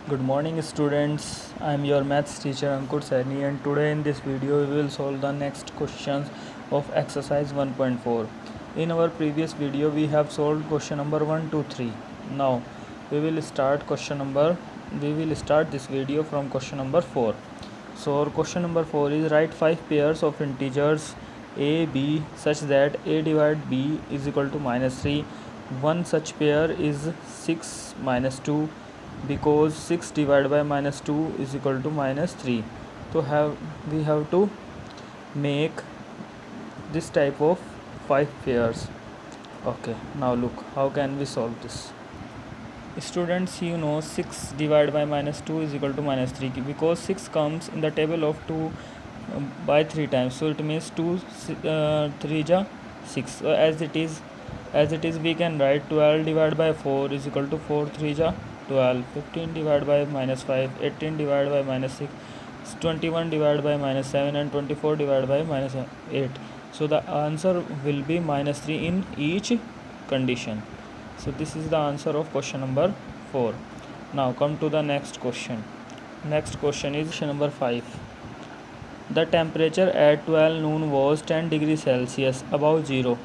Good morning students, I am your maths teacher Ankur Saini, and today in this video we will solve the next questions of exercise 1.4. In our previous video we have solved question number 1 to 3. Now we will start this video from question number 4. So our question number 4 is write 5 pairs of integers a, b such that a divided b is equal to -3. One such pair is 6 minus 2 because 6 divided by -2 is equal to -3. So we have to make this type of 5 pairs. Okay, now look how can we solve this. Students, 6 divided by -2 is equal to -3 because 6 comes in the table of 2 by 3 times, so it means 2 3 ja 6. So as it is we can write 12 divided by 4 is equal to 4 3 ja 12, 15 divided by -5, 18 divided by -6, 21 divided by -7 and 24 divided by -8. So the answer will be -3 in each condition. So this is the answer of question number 4. Now come to the next question. Next question is question number 5. The temperature at 12 noon was 10 degrees Celsius above zero.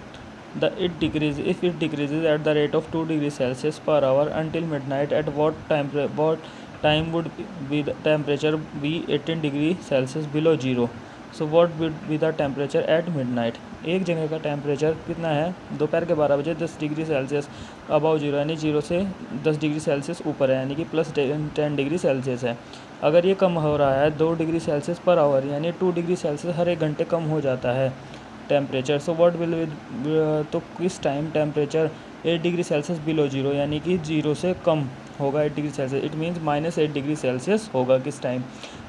If it decreases at the rate of 2 degrees Celsius per hour until midnight, at what time would be the temperature be 18 degree Celsius below zero? So what would be the temperature at midnight? एक जगह का temperature कितना है दोपहर के 12 बजे 10 degree Celsius above zero, यानी zero से 10 डिग्री सेल्सियस ऊपर है, यानी कि +10 डिग्री सेल्सियस है. अगर ये कम हो रहा है 2 डिग्री सेल्सियस पर आवर, यानी 2 डिग्री सेल्सियस हर एक घंटे कम हो जाता है टेम्परेचर. सो व्हाट विल तो किस time temperature 8 degree Celsius below zero, यानी कि जीरो से कम होगा 8 degree Celsius. It means -8 degree Celsius होगा किस time.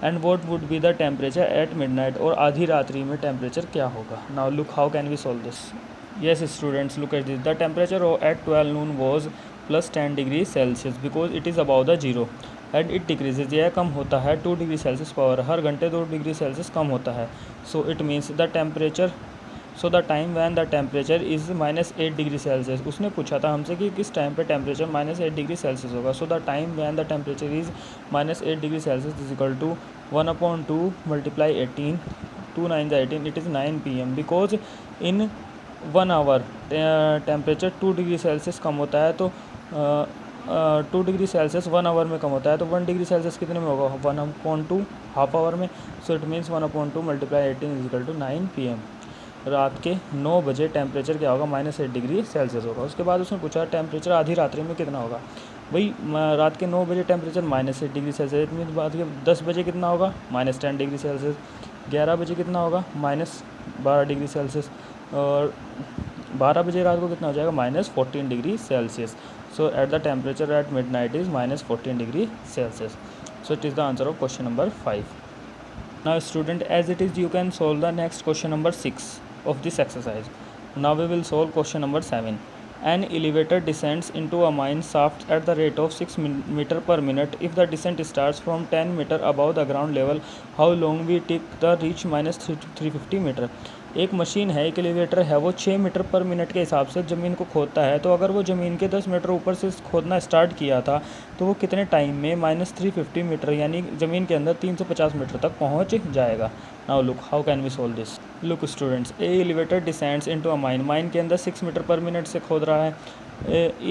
And what would be the temperature at midnight, और आधी रात्रि में टेम्परेचर क्या होगा. Now look how can we solve this. Yes students, look at this. The temperature at 12 noon was +10 degree Celsius because it is above the zero and it decreases. यह कम होता है 2 degree Celsius पर हर घंटे 2 degree celsius कम होता है. सो it means the temperature the time when the temperature is -8 degree Celsius. उसने पूछा था हमसे कि किस टाइम पे टेम्परेचर -8 डिग्री सेल्सियस होगा. So the time when the temperature is -8 degree celsius is equal to 1/2 multiply 18, 2 9 18, it is 9 PM because in 1 hour temperature 2 degree celsius कम होता है. तो 2 डिग्री सेल्सियस 1 आवर में कम होता है, तो 1 डिग्री सेल्सियस कितने में होगा 1/2 हाफ आवर में. So it means 1/2 multiply 18 is equal to 9 PM. रात के 9 बजे टेम्परेचर क्या होगा -8 डिग्री सेल्सियस होगा. उसके बाद उसने पूछा टेम्परेचर आधी रात्रि में कितना होगा. भाई रात के 9 बजे टेम्परेचर -8 डिग्री सेल्सियस, मीन बात के 10 बजे कितना होगा -10 डिग्री सेल्सियस, 11 बजे कितना होगा -12 डिग्री सेल्सियस, और 12 बजे रात को कितना हो जाएगा -14 degree Celsius. So at the temperature at midnight is -14 degree Celsius. So it is the answer of question number 5. Now student, as it is you can solve the next question number 6 of this exercise. Now we will solve question number 7. An elevator descends into a mine shaft at the rate of 6 meter per minute. If the descent starts from 10 meter above the ground level, how long will it take the reach -350 meter? एक machine है, एक elevator है, वो 6 metre पर minute के हिसाब से ज़मीन को खोदता है. तो अगर वो ज़मीन के 10 मीटर ऊपर से खोदना स्टार्ट किया था तो वो कितने टाइम में -350 मीटर यानी ज़मीन के अंदर 350 मीटर तक पहुंच जाएगा. Now look how can we solve this. Look students, a elevator descends into a mine के अंदर 6 मीटर पर मिनट से खोद रहा है.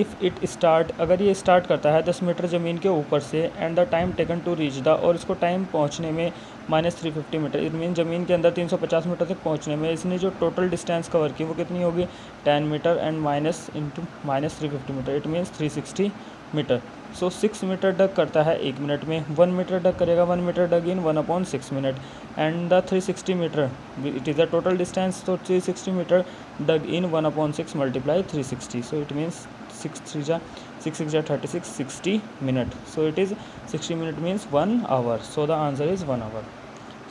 इफ़ इट स्टार्ट, अगर ये स्टार्ट करता है 10 मीटर ज़मीन के ऊपर से, and the time taken to reach the, और इसको टाइम पहुंचने में -350 मीटर, इट मीन ज़मीन के अंदर 350 मीटर तक पहुंचने में इसने जो टोटल डिस्टेंस कवर की वो कितनी होगी 10 metre and -350 metre, it means 360 metre. So 6 metre dug करता है 1 मिनट में, 1 मीटर डग करेगा 1 metre dug in 1/6 minute, and the 360 metre it is the total distance. तो 360 metre dug in 1/6 multiply 360. So it means 6 3 जा 6 6 जा 36, 60 minute. So it is 60 minute means 1 hour. So the answer is 1 hour.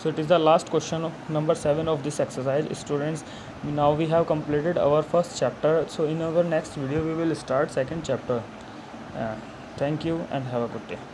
So it is the last question of number 7 of this exercise. Students, now we have completed our first chapter. So in our next video we will start second chapter. Thank you and have a good day.